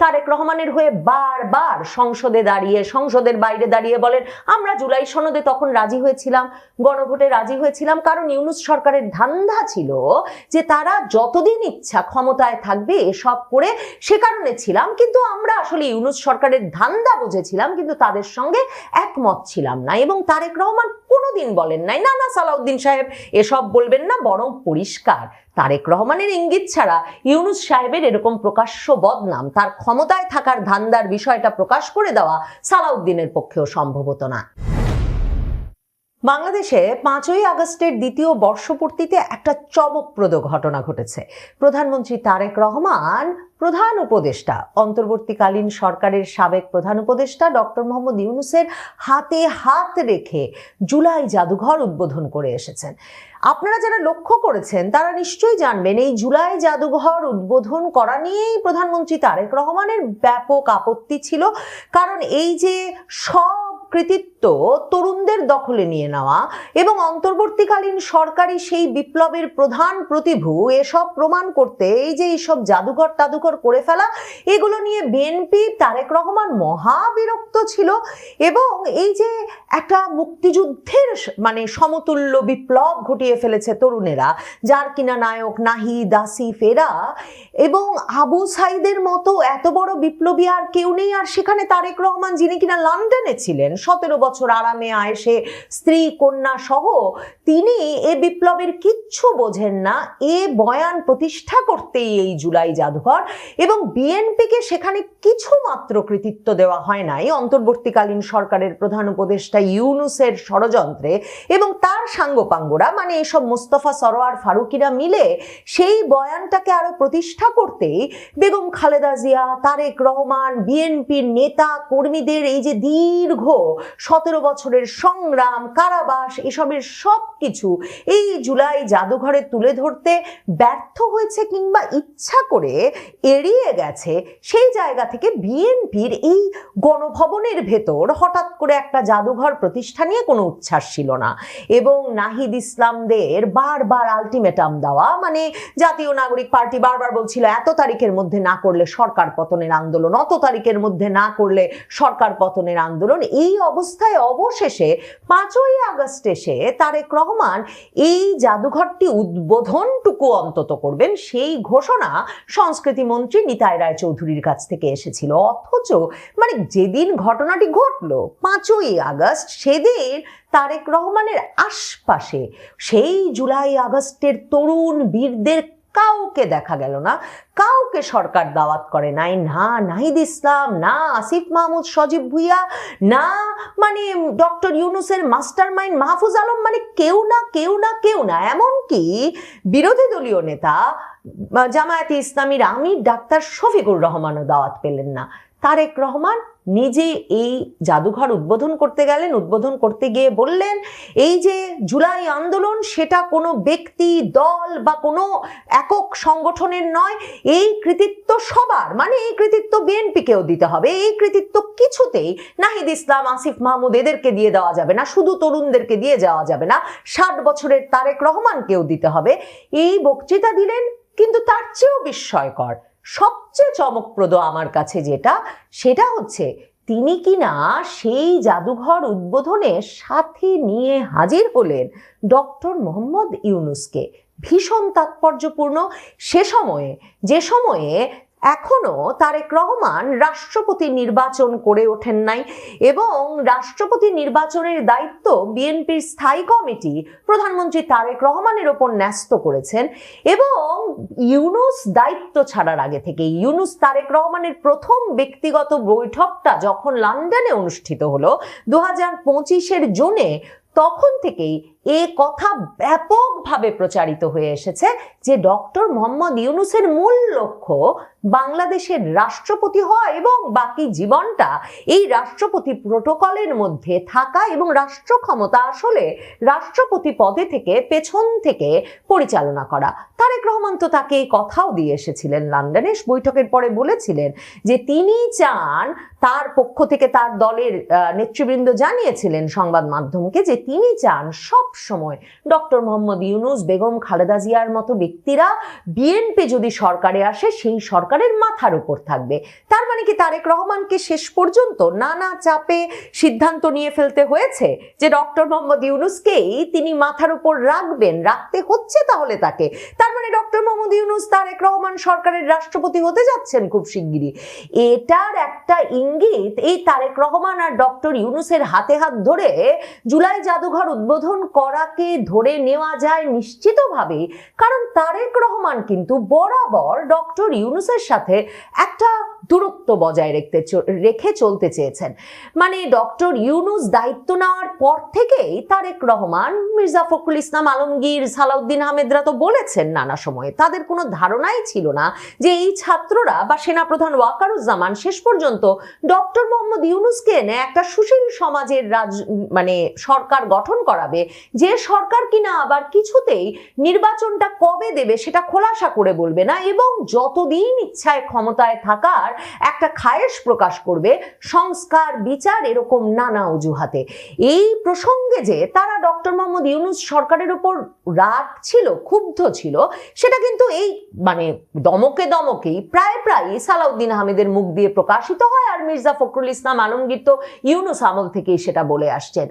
তারেক রহমানের হয়ে বারবার সংসদে দাঁড়িয়ে, সংসদের বাইরে দাঁড়িয়ে বলেন আমরা জুলাই সনদে তখন রাজি হয়েছিলাম, গণভোটে রাজি হয়েছিলাম, কারণ ইউনূস সরকারের ধান্দা ছিল যে তারা যতদিন ইচ্ছা ক্ষমতায় থাকবে এসব করে, সে কারণে ছিলাম। কিন্তু আমরা আসলে ইউনূস সরকারের ধান্দা বুঝেছিলাম, কিন্তু তাদের সঙ্গে একমত ছিলাম না। এবং তারেক রহমান কোনোদিন বলেন নাই না না সালাউদ্দিন সাহেব এসব বলবেন না, বরং পরিষ্কার তারেক রহমানের ইঙ্গিত ছাড়া ইউনূস সাহেবের এরকম প্রকাশ্য বদনাম, তার ক্ষমতায় থাকার ধান্দার বিষয়টা প্রকাশ করে দেওয়া সালাউদ্দিনের পক্ষেও সম্ভব হতো না। বাংলাদেশে 5ই আগস্টের দ্বিতীয় বর্ষপূর্তিতে একটা চমকপ্রদ ঘটনা ঘটেছে। প্রধানমন্ত্রী তারেক রহমান, প্রধান উপদেষ্টা, অন্তর্বর্তীকালীন সরকারের সাবেক প্রধান উপদেষ্টা ডক্টর মোহাম্মদ ইউনূসের হাতে হাত রেখে জুলাই জাদুঘর উদ্বোধন করে এসেছেন। আপনারা যারা লক্ষ্য করেছেন তারা নিশ্চয়ই জানবেন এই জুলাই জাদুঘর উদ্বোধন করা নিয়েই প্রধানমন্ত্রী তারেক রহমানের ব্যাপক আপত্তি ছিল। কারণ এই যে সব কৃতিত্ব তরুণদের দখলে নিয়ে নেওয়া এবং অন্তর্বর্তীকালীন সরকারি সেই বিপ্লবের প্রধান প্রতিভূ এসব প্রমাণ করতে এই যে এইসব জাদুঘর টাদুঘর করে ফেলা, এগুলো নিয়ে বিএনপি, তারেক রহমান মহা বিরক্ত ছিল। এবং এই যে একটা মুক্তিযুদ্ধের মানে সমতুল্য বিপ্লব ঘটিয়ে ফেলেছে তরুণেরা, যার কিনা নায়ক নাহিদ, আসিফ এরা এবং আবু সাইদের মতো এত বড় বিপ্লবী আর কেউ নেই। আর সেখানে তারেক রহমান, যিনি কিনা লন্ডনে ছিলেন 17 বছর আরামে আয়েসে, স্ত্রী কন্যা সহ, তিনি এ বিপ্লবের কিচ্ছু বোঝেন না, এ বয়ান প্রতিষ্ঠা করতেই এই জুলাই জাদুঘর। এবং বিএনপিকে সেখানে কিছু মাত্র কৃতিত্ব দেওয়া হয় নাই অন্তর্বর্তীকালীন সরকারের প্রধান উপদেষ্টা ইউনূসের ষড়যন্ত্রে, এবং তার সাঙ্গপাঙ্গরা মানে এসব মোস্তফা সরোয়ার ফারুকিরা মিলে সেই বয়ানটাকে আরো প্রতিষ্ঠা করতেই বেগম খালেদা জিয়া, তারেক রহমান, বিএনপির নেতা কর্মীদের এই যে দীর্ঘ 17 বছরের সংগ্রাম, কারাবাস, এসবের সব কিছু এই জুলাই জাদুঘরে তুলে ধরতে ব্যর্থ হয়েছে কিংবা ইচ্ছা করে এড়িয়ে গেছে। সেই জায়গা থেকে বিএনপির এই গণভবনের ভেতর হঠাৎ করে একটা জাদুঘর প্রতিষ্ঠা নিয়ে কোনো উচ্ছ্বাস ছিল না। এবং নাহিদ ইসলামদের বারবার আলটিমেটাম দেওয়া, মানে জাতীয় নাগরিক পার্টি বারবার বলছিল এত তারিখের মধ্যে না করলে সরকার পতনের আন্দোলন, অত তারিখের মধ্যে না করলে সরকার পতনের আন্দোলন। এই অবস্থায় অবশেষে 5ই আগস্ট এসে তারেক রহমান এই জাদুঘরটি উদ্বোধনটুকু অন্তত করবেন, সেই ঘোষণা সংস্কৃতি মন্ত্রী নিতাই রায়চৌধুরীর কাছ থেকে এসেছিল। অথচ মানে যেদিন ঘটনাটি ঘটলো 5ই আগস্ট, সেদিন তারেক রহমানের আশপাশে সেই জুলাই আগস্টের তরুণ বীরদের কাউকে দেখা গেল না, কাউকে সরকার দাওয়াত করে নাই, না নাহিদ ইসলাম, না আসিফ মাহমুদ সজীব ভুইয়া, না মানে ডক্টর ইউনূসের মাস্টার মাইন্ড মাহফুজ আলম, মানে কেউ না কেউ না কেউ না। এমনকি বিরোধী দলীয় নেতা জামায়াতে ইসলামীর আমির ডাক্তার শফিকুর রহমানও দাওয়াত পেলেন না। তারেক রহমান নিজে এই জাদুঘর উদ্বোধন করতে গেলেন। উদ্বোধন করতে গিয়ে বললেন এই যে জুলাই আন্দোলন সেটা কোনো ব্যক্তি, দল বা কোনো একক সংগঠনের নয়, এই কৃতিত্ব সবার, মানে এই কৃতিত্ব বিএনপিকেও দিতে হবে, এই কৃতিত্ব কিছুতেই নাহিদ ইসলাম, আসিফ মাহমুদ এদেরকে দিয়ে দেওয়া যাবে না, শুধু তরুণদেরকে দিয়ে যাওয়া যাবে না, 60 বছরের তারেক রহমানকেও দিতে হবে। এই বক্তৃতা দিলেন। কিন্তু তার চেয়েও বিস্ময়কর, সবচেয়ে চমকপ্রদ আমার কাছে যেটা, সেটা হচ্ছে তিনি কিনা সেই জাদুঘর উদ্বোধনে সাথে নিয়ে হাজির হলেন ডক্টর মোহাম্মদ ইউনূসকে। ভীষণ তাৎপর্যপূর্ণ। যে সময়ে এখনো তারেক রহমান রাষ্ট্রপতি নির্বাচন করে ওঠেন নাই এবং রাষ্ট্রপতি নির্বাচনের দায়িত্ব বিএনপির স্থায়ী কমিটি প্রধানমন্ত্রী তারেক রহমানের ওপর ন্যস্ত করেছেন। এবং ইউনূস দায়িত্ব ছাড়ার আগে থেকে, ইউনূস তারেক রহমানের প্রথম ব্যক্তিগত বৈঠকটা যখন লন্ডনে অনুষ্ঠিত হলো 2025-এর জুনে, তখন থেকেই এ কথা ব্যাপকভাবে প্রচারিত হয়ে এসেছে যে ডক্টর মোহাম্মদ ইউনূসের মূল লক্ষ্য বাংলাদেশের রাষ্ট্রপতি হওয়া এবং বাকি জীবনটা এই রাষ্ট্রপতি প্রোটোকলের মধ্যে থাকা এবং রাষ্ট্র ক্ষমতা আসলে রাষ্ট্রপতি পদে থেকে পেছন থেকে পরিচালনা করা। তারেক রহমান তো তাকে এই কথাও দিয়ে এসেছিলেন লন্ডনে। বৈঠকের পরে বলেছিলেন যে তিনি চান, তার পক্ষ থেকে তার দলের নেতৃবৃন্দ জানিয়েছিলেন সংবাদ মাধ্যমকে যে তিনি চান সব সময় ডক্টর মোহাম্মদ ইউনূস, বেগম খালেদা জিয়ার মতো ব্যক্তিরা বিএনপি যদি সরকারে আসে সেই সরকারের মাথার উপর থাকবে। তার মানে মানে কি তারেক রহমানকে শেষ পর্যন্ত নানা চাপে সিদ্ধান্ত নিয়ে ফেলতে হয়েছে যে ডক্টর মোহাম্মদ ইউনূসকেই তিনি মাথার উপর রাখতে হচ্ছে তাহলে তাকে, তার মানে ডক্টর মোহাম্মদ ইউনূস তারেক রহমান সরকারের রাষ্ট্রপতি হতে যাচ্ছেন খুব শিগগিরই। এটার একটা ইঙ্গিত এই তারেক রহমান আর ডক্টর ইউনূসের হাতে হাত ধরে জুলাই জাদুঘর উদ্বোধন করাকে ধরে নেওয়া যায় নিশ্চিতভাবে, কারণ তারেক রহমান কিন্তু বরাবর ডক্টর ইউনূসের সাথে একটা দূরত্ব বজায় রেখে চলতে চেয়েছেন। মানে ডক্টর ইউনূস দায়িত্ব নেওয়ার পর থেকেই তারেক রহমান, মির্জা ফখরুল ইসলাম আলমগীর, সালাউদ্দিন আহমেদরা তো বলেছেন নানা সময়ে, তাদের কোনো ধারণাই ছিল না যে এই ছাত্ররা বা সেনাপ্রধান ওয়াকারুজ্জামান শেষ পর্যন্ত ডক্টর মোহাম্মদ ইউনূসকে এনে একটা সুশীল সমাজের মানে সরকার গঠন করাবে, যে সরকার কিনা আবার কিছুতেই নির্বাচনটা কবে দেবে সেটা খোলাসা করে বলবে না এবং যতদিন ইচ্ছায় ক্ষমতায় থাকার একটা খায়েশ প্রকাশ করবে, সংস্কার বিচার এরকম নানা অজুহাতে। এই প্রসঙ্গে যে তারা ডক্টর মোহাম্মদ ইউনূস সরকারের উপর রাগ ছিল, ক্ষুব্ধ ছিল, সেটা কিন্তু এই মানে দমকেই প্রায় সালাউদ্দিন আহমেদের মুখ দিয়ে প্রকাশিত হয়। আর মির্জা ফখরুল ইসলাম আলমগীর তো ইউনূস আমল থেকেই সেটা বলে আসছেন।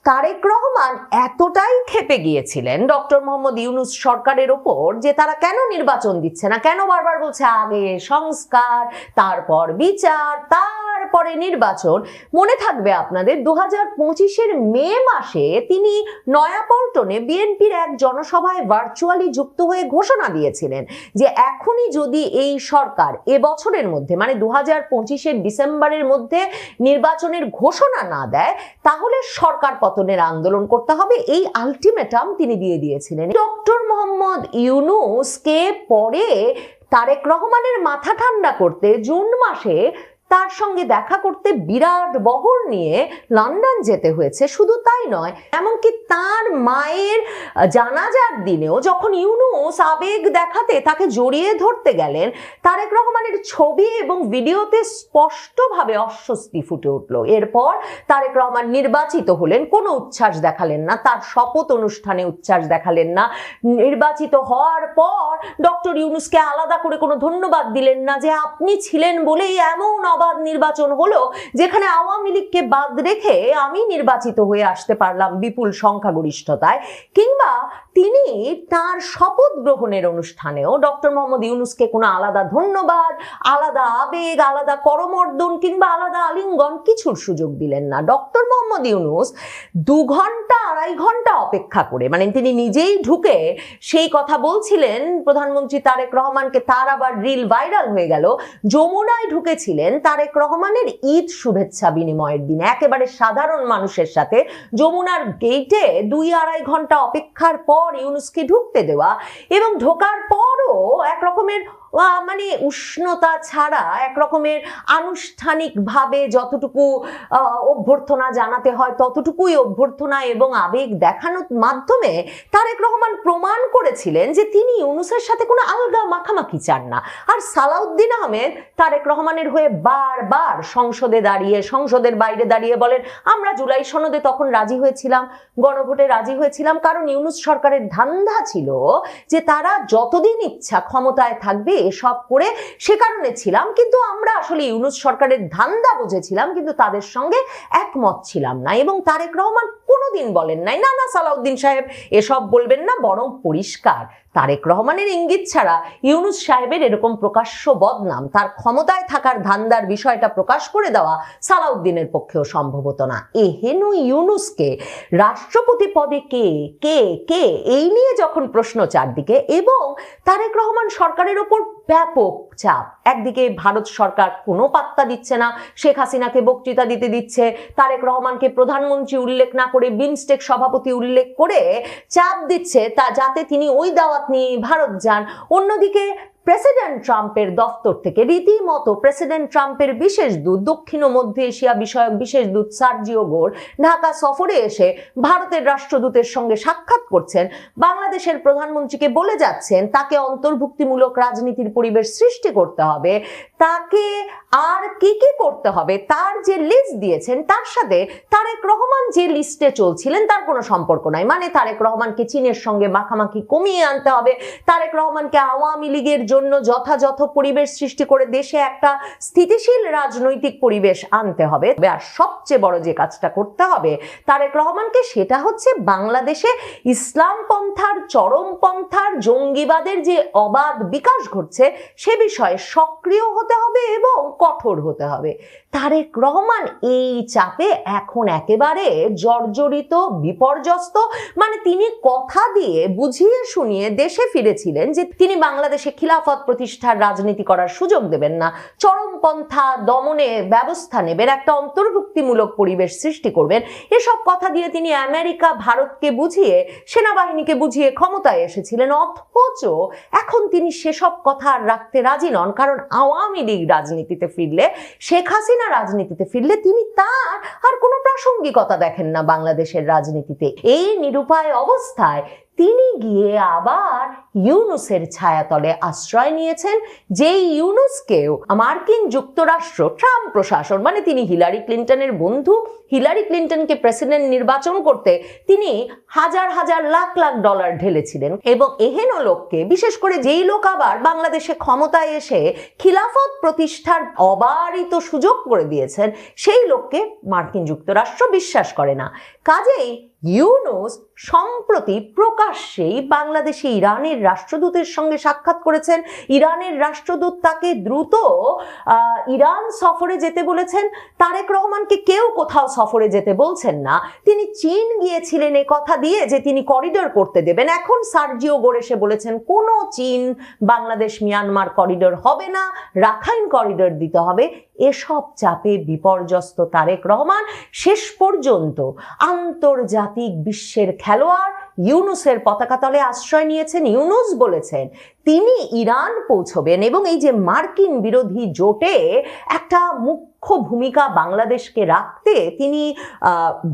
তারেক রহমান এতটাই ক্ষেপে গিয়েছিলেন ডক্টর মোহাম্মদ ইউনূস সরকারের ওপর যে তারা কেন নির্বাচন দিচ্ছে না, কেন বারবার বলছে আগে সংস্কার, তারপর বিচার, তারপরে নির্বাচন। মনে থাকবে আপনাদের 2025-এর মে মাসে তিনি নয়াপল্টনে বিএনপির এক জনসভায় ভার্চুয়ালি যুক্ত হয়ে ঘোষণা দিয়েছিলেন যে এখনই যদি এই সরকার এবছরের মধ্যে মানে 2025-এর ডিসেম্বরের মধ্যে নির্বাচনের ঘোষণা না দেয় তাহলে সরকার পতনের আন্দোলন করতে হবে, এই আলটিমেটাম তিনি দিয়ে দিয়েছিলেন। ডক্টর মোহাম্মদ ইউনূসকে পরে তারেক রহমানের মাথা ঠান্ডা করতে জুন মাসে তার সঙ্গে দেখা করতে বিরাট বহর নিয়ে লন্ডন যেতে হয়েছে। শুধু তাই নয়, এমনকি তার মায়ের জানাজার দিনেও যখন ইউনূস আবেগ দেখাতে তাকে জড়িয়ে ধরতে গেলেন, তারেক রহমানের ছবি এবং ভিডিওতে স্পষ্টভাবে অস্বস্তি ফুটে উঠল। এরপর তারেক রহমান নির্বাচিত হলেন, কোনো উচ্ছ্বাস দেখালেন না, তার শপথ অনুষ্ঠানে উচ্ছ্বাস দেখালেন না। নির্বাচিত হওয়ার পর ডক্টর ইউনূসকে আলাদা করে কোনো ধন্যবাদ দিলেন না যে আপনি ছিলেন বলেই এমন অবাধ নির্বাচন হলো যেখানে আওয়ামী লীগকে বাদ রেখে আমি নির্বাচিত হয়ে আসতে পারলাম বিপুল সংখ্যাগরিষ্ঠতায়। কিংবা তিনি তার শপথ গ্রহণের অনুষ্ঠানেও ডক্টর মোহাম্মদ ইউনূসকে কোনো আলাদা ধন্যবাদ, আলাদা আবেগ, আলাদা করমর্দন কিংবা আলাদা আলিঙ্গন কিছুর সুযোগ দিলেন না। ডক্টর মোহাম্মদ ইউনূস 2 ঘন্টা 2.5 ঘন্টা অপেক্ষা করে, মানে তিনি নিজেই ঢুকে সেই কথা বলছিলেন প্রধানমন্ত্রী তারেক রহমানকে, তার আবার রিল ভাইরাল হয়ে গেল, যমুনায় ঢুকেছিলেন তারেক রহমানের ঈদ শুভেচ্ছা বিনিময়ের দিনে একেবারে সাধারণ মানুষের সাথে যমুনার গেটে 2-2.5 ঘন্টা অপেক্ষার পর ইউনূসকে ঢুকতে দেওয়া এবং ঢোকার পরও এক রকমের মানে উষ্ণতা ছাড়া, এক রকমের আনুষ্ঠানিকভাবে যতটুকু অভ্যর্থনা জানাতে হয় ততটুকুই অভ্যর্থনা এবং আবেগ দেখানোর মাধ্যমে তারেক রহমান প্রমাণ করেছিলেন যে তিনি ইউনূসের সাথে কোনো আলগা মাখামাখি চান না। আর সালাউদ্দিন আহমেদ তারেক রহমানের হয়ে বারবার সংসদের বাইরে দাঁড়িয়ে বলেন আমরা জুলাই সনদে তখন রাজি হয়েছিলাম, গণভোটে রাজি হয়েছিলাম, কারণ ইউনূস সরকারের ধান্দা ছিল যে তারা যতদিন ইচ্ছা ক্ষমতায় থাকবে এসব করে, সে কারণে ছিলাম। কিন্তু আমরা আসলে ইউনূস সরকারের ধান্দা বুঝেছিলাম কিন্তু তাদের সঙ্গে একমত ছিলাম না। এবং তারেক রহমান কোনোদিন বলেন নাই না সালাউদ্দিন সাহেব এসব বলবেন না, বরং পরিষ্কার তারেক রহমানের ইঙ্গিত ছাড়া ইউনূস সাহেবের এরকম প্রকাশ্য বদনাম, তার ক্ষমতায় থাকার ধান্দার বিষয়টা প্রকাশ করে দেওয়া সালাউদ্দিনের পক্ষেও সম্ভব হতো না। এহেন ইউনূসকে রাষ্ট্রপতি পদে কে এই নিয়ে যখন প্রশ্ন চারদিকে এবং তারেক রহমান সরকারের ওপর ব্যাপক চাপ, একদিকে ভারত সরকার কোনো পাত্তা দিচ্ছে না, শেখ হাসিনাকে বক্তৃতা দিতে দিচ্ছে, তারেক রহমানকে প্রধানমন্ত্রী উল্লেখ না করে বিমস্টেক সভাপতি উল্লেখ করে চাপ দিচ্ছে তা যাতে তিনি ওই দাওয়াত নিয়ে ভারত যান। অন্যদিকে প্রেসিডেন্ট ট্রাম্পের দফতর থেকে রীতিমতো প্রেসিডেন্ট ট্রাম্পের বিশেষ দূত, দক্ষিণ ও মধ্য এশিয়া বিষয়ক বিশেষ দূত সার্জিও গোর ঢাকা সফরে এসে ভারতের রাষ্ট্রদূতের সঙ্গে সাক্ষাৎ করছেন, বাংলাদেশের প্রধানমন্ত্রীকে বলে যাচ্ছেন তাকে অন্তর্ভুক্তিমূলক রাজনীতির পরিবেশ সৃষ্টি করতে হবে, তাকে আর কি করতে হবে তার যে লিস্ট দিয়েছেন তার সাথে তারেক রহমান যে লিস্টে চলছিলেন তার কোনো সম্পর্ক নাই। মানে তারেক রহমানকে চীনের সঙ্গে মাখামাখি কমিয়ে আনতে হবে, তারেক রহমানকে আওয়ামী লীগের জন্য যথাযথ পরিবেশ সৃষ্টি করে দেশে একটা স্থিতিশীল রাজনৈতিক পরিবেশ আনতে হবে। আর সবচেয়ে বড় যে কাজটা করতে হবে তারেক রহমানকে, সেটা হচ্ছে বাংলাদেশে ইসলাম পন্থার, চরমপন্থার, জঙ্গিবাদের যে অবাধ বিকাশ ঘটছে সে বিষয়ে সক্রিয় হতে হবে এবং কঠোর হতে হবে। তারেক রহমান এই চাপে এখন একেবারে জর্জরিত, বিপর্যস্ত। মানে তিনি কথা দিয়ে বুঝিয়ে শুনিয়ে দেশে ফিরেছিলেন যে তিনি বাংলাদেশে খিলাফত প্রতিষ্ঠার রাজনীতি করার সুযোগ দেবেন না, চরমপন্থা দমনে ব্যবস্থা নেবেন, একটা অন্তর্ভুক্তিমূলক পরিবেশ সৃষ্টি করবেন। এসব কথা দিয়ে তিনি আমেরিকা, ভারতকে বুঝিয়ে, সেনাবাহিনীকে বুঝিয়ে ক্ষমতায় এসেছিলেন। অথচ এখন তিনি সেসব কথা আর রাখতে রাজি নন, কারণ আওয়ামী লীগ রাজনীতিতে ফিরলে, শেখ হাসিনা রাজনীতিতে ফিরলে তিনি তার আর কোনো প্রাসঙ্গিকতা দেখেন না বাংলাদেশের রাজনীতিতে। এই নিরুপায় অবস্থায় তিনি গিয়ে আবার ইউনূসের ছায়াতলে আশ্রয় নিয়েছেন, যেই ইউনূসকেও মার্কিন যুক্তরাষ্ট্র, ট্রাম্প প্রশাসন, মানে তিনি হিলারি ক্লিন্টনের বন্ধু, হিলারি ক্লিন্টনকে প্রেসিডেন্ট নির্বাচন করতে তিনি হাজার হাজার লাখ লাখ ডলার ঢেলেছিলেন। এবং এহেন লোককে, বিশেষ করে যেই লোক আবার বাংলাদেশে ক্ষমতায় এসে খিলাফত প্রতিষ্ঠার অবারিত সুযোগ করে দিয়েছেন, সেই লোককে মার্কিন যুক্তরাষ্ট্র বিশ্বাস করে না। কাজেই ইউনূস সম্প্রতি প্রকাশ্যেই বাংলাদেশে ইরানের রাষ্ট্রদূতের সঙ্গে সাক্ষাৎ করেছেন। ইরানের রাষ্ট্রদূত তাকে দ্রুত ইরান সফরে যেতে বলেছেন। তারেক রহমানকে কেউ কোথাও সফরে যেতে বলছেন না। তিনি চীন গিয়েছিলেন এ কথা দিয়ে যে তিনি করিডোর করতে দেবেন। এখন সার্জিও গোরেসে বলেছেন কোনো চীন বাংলাদেশ মিয়ানমার করিডোর হবে না, রাখাইন করিডোর দিতে হবে। এসব চাপে বিপর্যস্ত তারেক রহমান শেষ পর্যন্ত আন্তর্জাতিক বিশ্বের খেলোয়াড় ইউনূসের পতাকা তলে আশ্রয় নিয়েছেন। ইউনূস বলেছেন তিনি ইরান পৌঁছবেন এবং এই যে মার্কিন বিরোধী জোটে একটা মুখ্য ভূমিকা বাংলাদেশকে রাখতে তিনি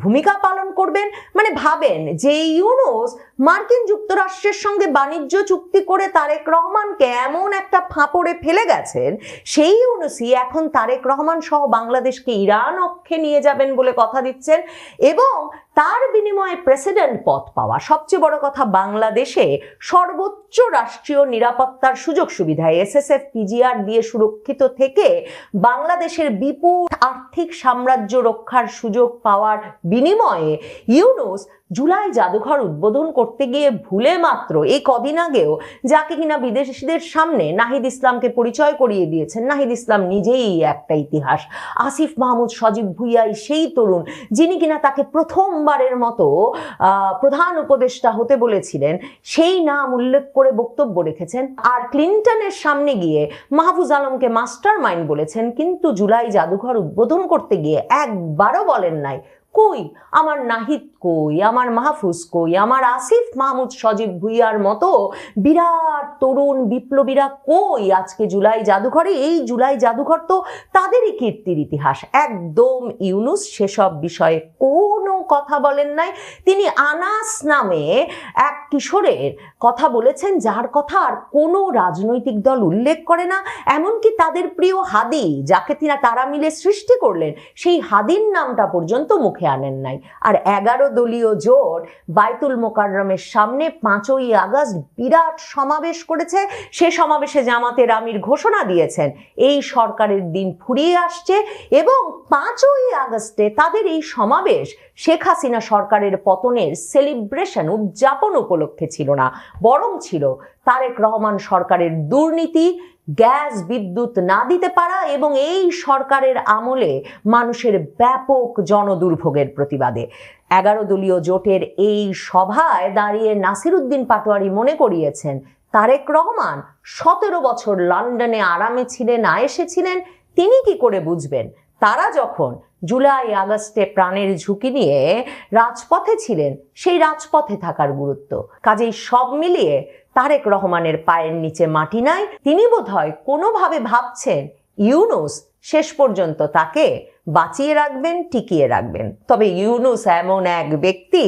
ভূমিকা পালন করবেন। মানে ভাবেন যে ইউনূস মার্কিন যুক্তরাষ্ট্রের সঙ্গে বাণিজ্য চুক্তি করে তারেক রহমানকে এমন একটা ফাঁপড়ে ফেলে গেছেন, সেই ইউনূসই এখন তারেক রহমান সহ বাংলাদেশকে ইরান অক্ষে নিয়ে যাবেন বলে কথা দিচ্ছেন এবং তার বিনিময়ে প্রেসিডেন্ট পদ পাওয়া। সবচেয়ে বড় কথা, বাংলাদেশে সর্বোচ্চ রাষ্ট্রীয় নিরাপত্তার সুযোগ সুবিধা এসএসএফ পিজিআর দিয়ে সুরক্ষিত থেকে বাংলাদেশের বিপুল আর্থিক সাম্রাজ্য রক্ষার সুযোগ পাওয়ার বিনিময়ে ইউনূস জুলাই জাদুঘর উদ্বোধন করতে গিয়ে ভুলে মাত্র এই কদিন আগেও যাকে কিনা বিদেশিদের সামনে নাহিদ ইসলামকে পরিচয় করিয়ে দিয়েছেন, নাহিদ ইসলাম নিজেই একটা ইতিহাস, আসিফ মাহমুদ সজীব ভুইয়াই সেই তরুণ যিনি কিনা তাকে প্রথমবারের মতো প্রধান উপদেষ্টা হতে বলেছিলেন, সেই নাম উল্লেখ করে বক্তব্য রেখেছেন। আর ক্লিন্টনের সামনে গিয়ে মাহফুজ আলমকে মাস্টার মাইন্ড বলেছেন, কিন্তু জুলাই জাদুঘর উদ্বোধন করতে গিয়ে একবারও বলেন নাই কই আমার নাহিদ, কই আমার মাহফুজ, কই আমার আসিফ মাহমুদ সজীব ভুইয়ার মতো বিরাট তরুণ বিপ্লবীরা কই আজকে জুলাই জাদুঘরে? এই জুলাই জাদুঘর তো তাদেরই কীর্তির ইতিহাস। একদম ইউনূস সেসব বিষয়ে কোনো কথা বলেন নাই। তিনি আনাস নামে এক কিশোরের কথা বলেছেন, যার কথা আর কোনো রাজনৈতিক দল উল্লেখ করে না। এমনকি তাদের প্রিয় হাদি, যাকে তারা মিলে সৃষ্টি করলেন, সেই হাদির নামটা পর্যন্ত মুখে আনেন নাই। আর 11 দলীয় জোট বাইতুল মোকাররমের সামনে 5ই আগস্ট বিরাট সমাবেশ করেছে। সে সমাবেশে জামাতের আমির ঘোষণা দিয়েছেন এই সরকারের দিন ফুরিয়ে আসছে এবং 5ই আগস্টে তাদের এই সমাবেশ শেখ হাসিনা সরকারের পতনের সেলিব্রেশন, উদযাপন উপলক্ষে ছিল না, বরং ছিল তারেক রহমান সরকারের দুর্নীতি, গ্যাস বিদ্যুৎ না দিতে পারা এবং এই সরকারের আমলে মানুষের ব্যাপক জনদুর্ভোগের প্রতিবাদে। 11 দলীয় জোটের এই সভায় দাঁড়িয়ে নাসির উদ্দিন পাটোয়ারি মনে করিয়েছেন তারেক রহমান 17 বছর লন্ডনে আরামে ছিলেন, আয়েশে ছিলেন, তিনি কি করে বুঝবেন তারা যখন জুলাই আগস্টে প্রাণের ঝুঁকি নিয়ে রাজপথে ছিলেন সেই রাজপথে থাকার গুরুত্ব। কাজেই সব মিলিয়ে তারেক রহমানের পায়ের নিচে মাটি নাই। তিনি বোধহয় কোনোভাবে ভাবছেন ইউনূস শেষ পর্যন্ত তাকে বাঁচিয়ে রাখবেন, টিকিয়ে রাখবেন। তবে ইউনূস এমন এক ব্যক্তি